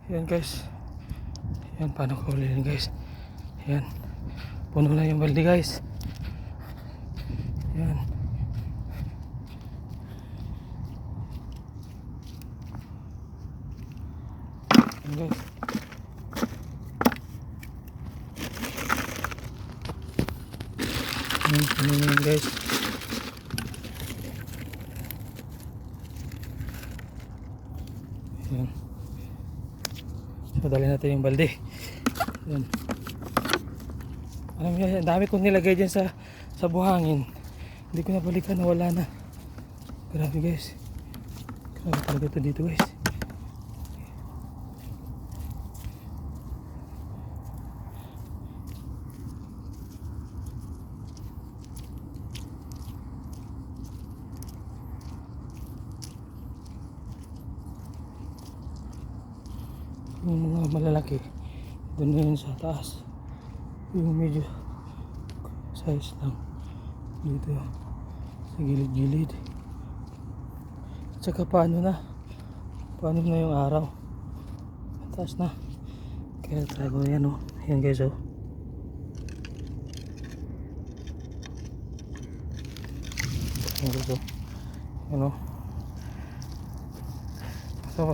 Yan guys. Yan, paano ko ulihin guys. Yan. Puno na yung balde guys. Yan. Yan guys. Yan, puno na yan guys. Yan. So, dali natin yung balde. Yan. Alam niyo, dami kong nilagay dyan sa buhangin. Hindi ko nabalikan, wala na. Grabe guys. Grabe talaga ito dito guys. Yung mga malalaki doon na yun sa taas, yung medyo size lang dito sa gilid-gilid. Tsaka paano na yung araw, taas na, kaya tago yan o. Yan guys o, yan guys o, yan o. So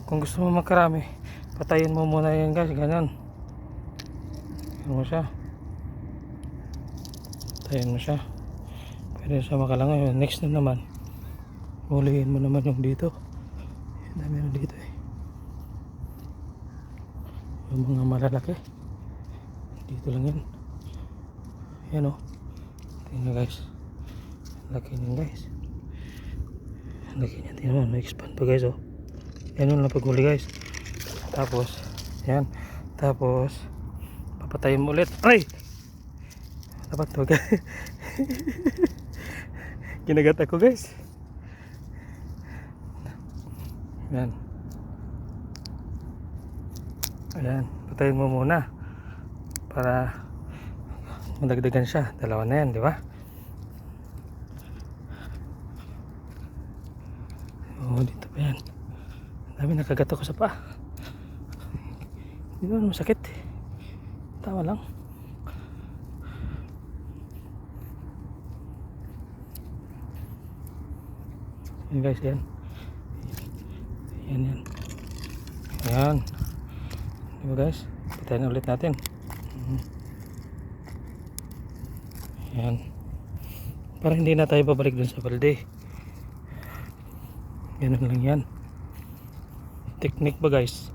kung gusto mo makarami, patayin mo muna yan guys, ganyan. Ano mo siya, patayin mo siya, pwede siya makalangoy. Next na naman, hulihin mo naman yung dito. Yung dami na dito eh, yung mga malalaki dito lang yan. Yan o, tingnan guys, laki niyan guys, laki niyan. Tingnan mo, na-expand pa guys o. Yan yung napaghuli guys. Tapos yan, tapos papatayin mo ulit. Ay, dapat to guys. Kinagat ako guys. Yan, ayan, patayin mo muna para madagdagan siya. Dalawa na yan, di ba? Oh, dito pa yan. Dami, nakagat ako sa paa. Hindi naman masakit, tawa lang. Yan guys, yan. Yan. Yan. Diba guys, patayin ulit natin. Yan, para hindi na tayo babalik dun sa balde. Ganun lang yan, technique ba guys.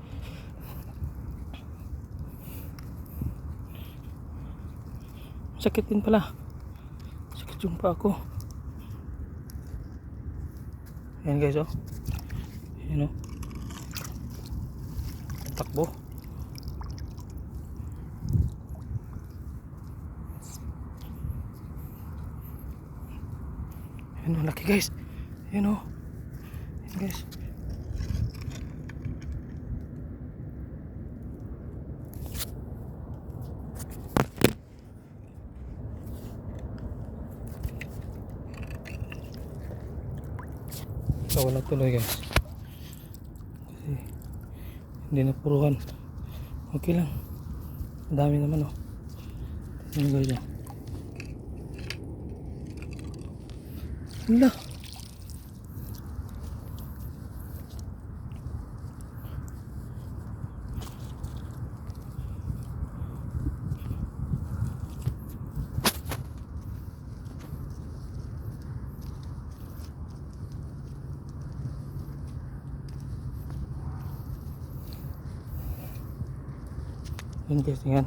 Sakit din pala, sakit yung pa ako. Yan guys oh, yan oh, takbo. Yan oh, laki guys. Yan oh, yan guys. So, wala tuloy guys, kasi hindi na puruhan. Okay lang, madami naman oh. Ano guys oh, wala. Yun guys, tingnan.